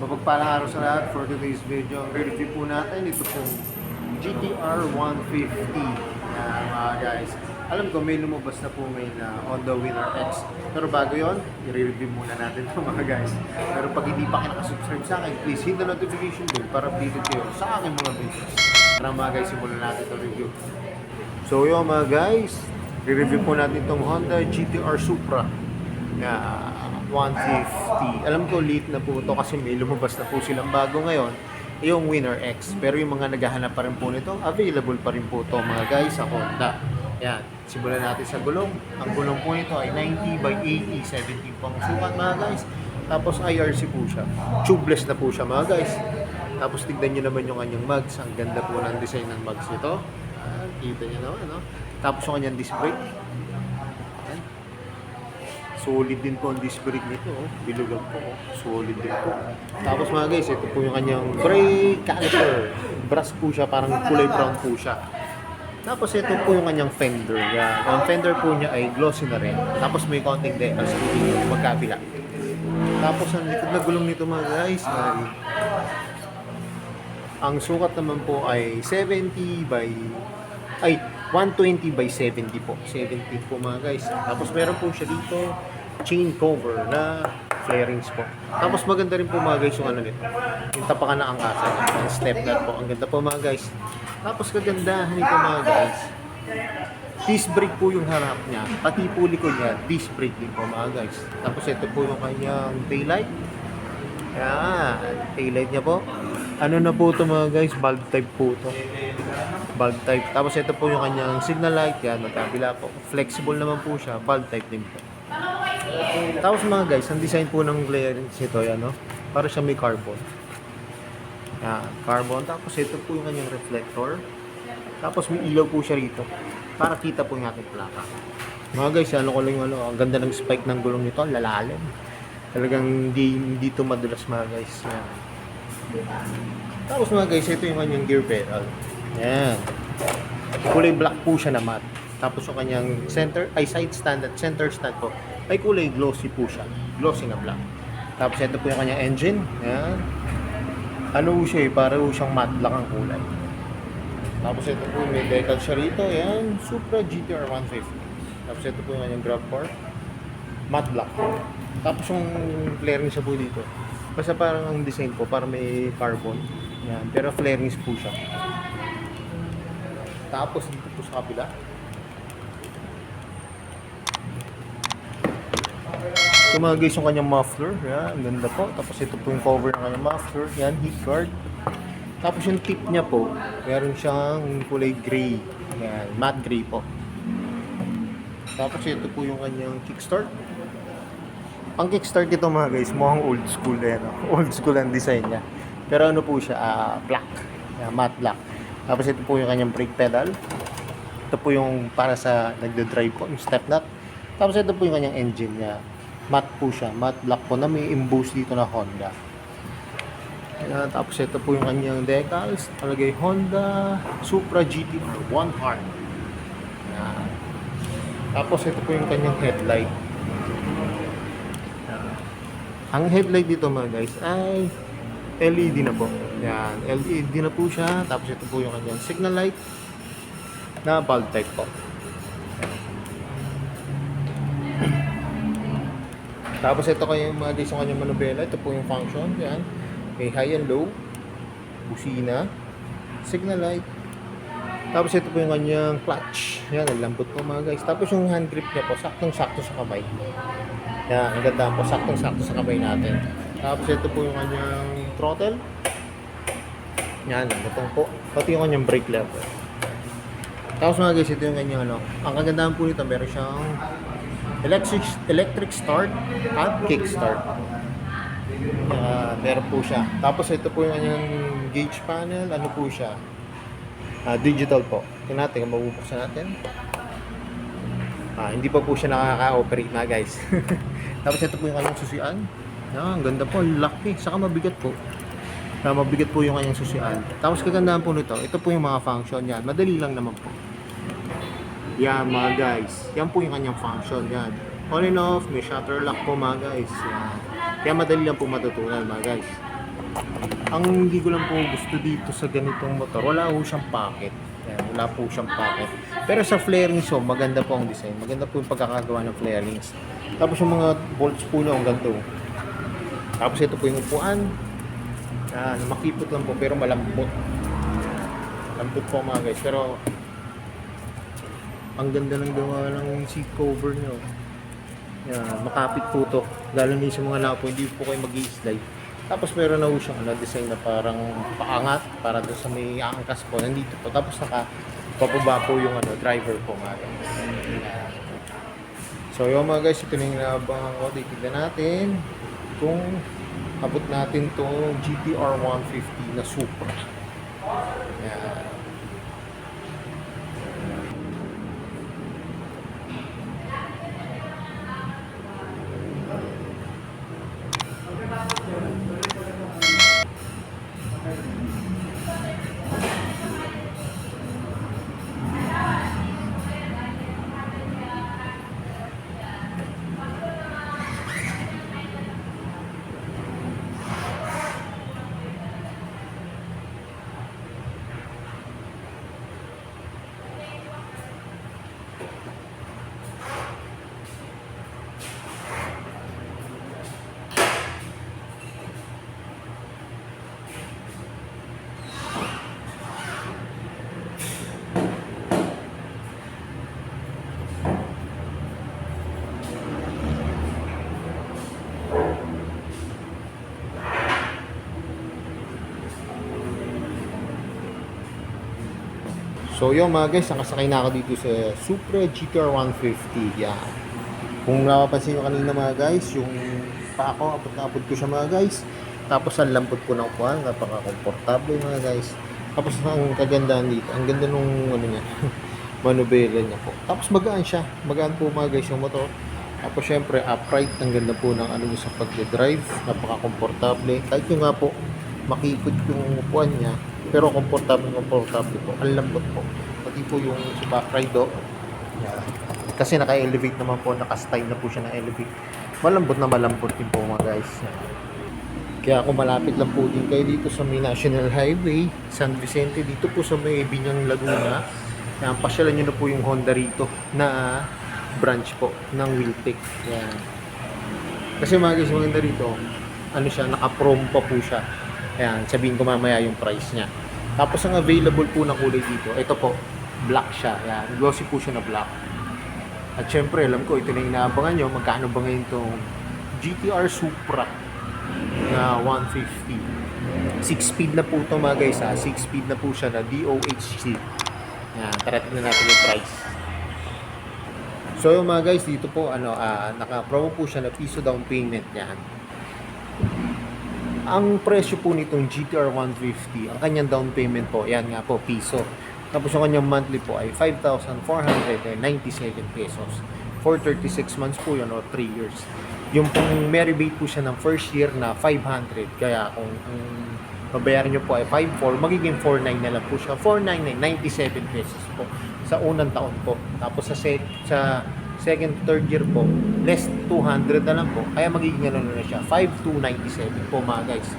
Mapagpalang araw sa lahat. For today's video, ang review po natin ito pong GTR 150. Yan mga guys. Alam ko may lumabas na po ngayon na Honda Winner X. Pero bago yon, i-review muna natin ito mga guys. Pero pag hindi pa kayo nakasubscribe sa akin, please hit the notification bell para updated kayo sa aking mga videos. Tara mga guys, simulan natin itong review. So yun mga guys, i-review po natin itong Honda GTR Supra na 150. Alam ko late na po ito kasi may lumabas na po silang bago ngayon, yung Winner X. Pero yung mga naghahanap pa rin po nito, available pa rin po ito mga guys sa Honda. Yan, simulan natin sa gulong. Ang gulong po nito ay 90 by 80, 17 pang sukat mga guys. Tapos IRC po siya. Tubeless na po siya mga guys. Tapos tignan nyo naman yung kanyang mugs. Ang ganda po ng design ng mugs nito. Kita nyo naman, no? Tapos yung kanyang disc brake. Ayan. Solid din po ang disc brake nito. Oh. Bilugan po. Oh. Solid din po. Tapos mga guys, ito po yung kanyang brake caliper. Brass po siya, parang kulay brown po siya. Tapos ito po yung kanyang fender. Yan. Ang fender po niya ay glossy na rin. Tapos may konting decals po dito magkabila. Tapos ang likod na gulong nito mga guys ay ang sukat naman po ay 120 by 70 po. 70 po mga guys. Tapos meron po siya dito chain cover na fairings po. Tapos maganda rin po mga guys yung ano nito. Yung tapakan na angkasan. Yung step nut po. Ang ganda po mga guys. Tapos kagandahan nito mga guys. Disc brake po yung harap niya. Pati po likod niya, disc brake din po mga guys. Tapos ito po yung kanyang taillight. Yan. Taillight niya po. Ano na po ito mga guys? Bulb type po ito. Bulb type. Tapos ito po yung kanyang signal light. Yan. Magkabila po. Flexible naman po siya. Bulb type din po. Tapos mga guys, ang design po ng clearance nito, yan, no? Para siya may carbon. Yan, carbon. Tapos ito po yung kanyang reflector. Tapos may ilaw po siya rito. Para kita po yung ating plaka. Mga guys, ano ko lang ano, ang ganda ng spike ng gulong nito, lalalim. Talagang hindi ito madulas mga guys. Yan. Tapos mga guys, ito yung kanyang gear pedal. Yan. Kulay black po siya na matte. Tapos yung kanyang side stand at center stand po ay kulay glossy po siya. Glossy na black. Tapos ito po yung kanyang engine. Yan. Ano po siya eh, para po siyang matte black ang kulay. Tapos ito po may decal siya rito. Yan. Supra GTR 150. Tapos ito po yung kanyang grab bar. Matte black po. Tapos yung flaring siya po dito. Basta parang ang design po, para may carbon. Yan. Pero flarings po siya. Tapos dito po sa kabila. Ito mga guys yung kanyang muffler. Yan, ganda po. Tapos ito po yung cover ng kanyang muffler. Yan, heat guard. Tapos yung tip niya po, meron siyang kulay gray. Yan, matte gray po. Tapos ito po yung kanyang kickstart. Ang kickstart ito mga guys, mukhang old school eh, no? Old school ang design niya. Pero ano po siya, black. Yan, matte black. Tapos ito po yung kanyang brake pedal. Ito po yung para sa nagdo-drive po, yung step nut. Tapos ito po yung kanyang engine niya. Matte po siya, matte black po na may emboss dito na Honda. Tapos ito po yung kanyang decals. Talagay Honda Supra GTR 1 Heart. Yan. Tapos ito po yung kanyang headlight. Yan. Ang headlight dito mga guys ay LED na po. Yan, LED na po siya. Tapos ito po yung kanyang signal light na bulb type po. Tapos ito kayo mga guys yung kanyang manubela. Ito po yung function. Yan. May high and low. Busina. Signal light. Tapos ito po yung kanyang clutch. Yan. Ang lambot po mga guys. Tapos yung hand grip niya po. Saktong-sakto sa kamay. Yan. Ang ganda po. Saktong-sakto sa kamay natin. Tapos ito po yung kanyang throttle. Yan. Lambotong po. Pati yung kanyang brake lever. Tapos mga guys, ito yung kanyang ano. Ang kagandahan po nito, meron siyang electric start at kick start. Meron po siya. Tapos ito po yung kanyang gauge panel. Ano po siya? Digital po. Tingnan natin kung mabubuksan natin. Hindi pa po siya nakaka-operate na guys. Tapos ito po yung kanyang susian. Ang ganda po. Laki. Saka mabigat po. Mabigat po yung kanyang susian. Tapos kagandahan po nito. Ito po yung mga function yan. Madali lang naman po. Yan mga guys. Yan po yung kanyang function. Yan. On and off. May shutter lock po mga guys. Yan. Kaya madali lang po matutunan mga guys. Ang hindi ko lang po gusto dito sa ganitong motor, wala po siyang pocket. Ayan, wala po siyang pocket. Pero sa flarings po, maganda po ang design. Maganda po yung pagkakagawa ng flarings. Tapos yung mga bolts po niya, ang ganito. Tapos ito po yung upuan. Makipot lang po, pero malambot. Malambot po mga guys. Pero, ang ganda ng gawa ng seat cover niyo. Yan, makapit po to. Lalo na sa mga napo, hindi po kayo mag-i-slide. Tapos meron na po siyang design na parang paangat para doon sa may angkas po. Nandito po. Tapos papaba po yung driver po mga guys. So yung mga guys, ito na yung naabangan ko. Tignan natin kung abot natin to GTR 150 na Supra. Yan. So yun mga guys, nakasakay na ako dito sa Supra GTR 150. Yan. Kung napapansin nyo kanina mga guys, yung pa ako, abot na abot ko siya mga guys. Tapos ang lambot po ng upuan, napaka-komportable mga guys. Tapos ang kagandahan dito, ang ganda nung niya, manubela niya po. Tapos magaan siya, magaan po mga guys yung motor. Tapos syempre upright, ang ganda po ng niya sa pag-drive, napaka-komportable. Kahit yung nga po, makikot yung upuan niya, pero komportable po. Ang lambot po. Pati po yung sa back ride yeah. Kasi naka-elevate naman po, naka-style na po siya na elevate. Malambot din po mga guys. Kaya kung malapit lang po din kayo dito sa may National Highway, San Vicente, dito po sa may Binyang Laguna, pasyalan nyo na po yung Honda rito na branch po ng Wiltec. Yan. Kasi mga guys, maganda rito, naka-prom pa po siya. Ayan, sabihin ko mamaya yung price niya. Tapos ang available po na kulay dito, ito po, black siya. Ayan, glossy po siya na black. At syempre, alam ko, ito na yung inaabangan nyo, magkano ba ngayon itong GTR Supra na 150. 6-speed na po ito mga guys, 6-speed na po siya na DOHC. Ayan, tarating na natin yung price. So yung mga guys, dito po, naka-promo po siya na piso down payment. Yan. Ang presyo po nitong GTR 150, ang kanyang down payment po, yan nga po, piso. Tapos yung kanyang monthly po ay 5,497 pesos. For 36 months po yun, o 3 years. Yung pong may rebate po siya ng first year na 500. Kaya kung ang babayaran nyo po ay 5,400, magiging 4,900 na lang po siya. 4,997 pesos po sa unang taon po. Tapos sa second, third year po, less 200 na lang po. Kaya magiging na siya, 5,297 po mga guys.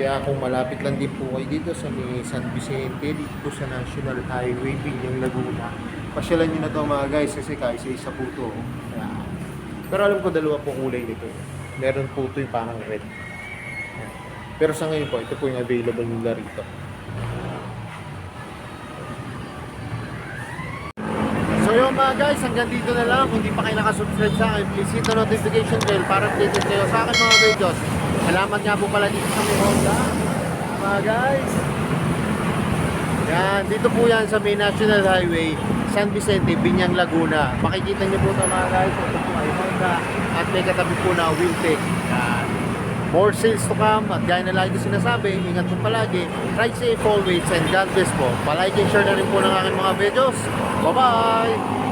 Kaya kung malapit lang din po kayo dito sa San Vicente, dito po sa National Highway, Binyang Laguna, pasyalan nyo na to mga guys kasi kaisa-isa po to. Pero alam ko dalawa po kulay nito. Meron po ito yung parang red. Pero sa ngayon po, ito po yung available nila rito. So yun mga guys, hanggang dito na lang. Kung di pa kayo nakasubscribe sa akin, please hit the notification bell para updated kayo sa akin mga videos. Salamat nga po pala dito sa may Honda. Mga guys. Yan, dito po yan sa may National Highway, San Vicente, Binyang Laguna. Makikita nyo po ito mga guys. Ito po ay Honda at may katabi po na Wiltec. Yan. More sales to come. At gaya na lagi ko sinasabi, ingat po palagi. Ride safe always and God bless po. Palike and share na rin po ng aking mga videos. Bye-bye!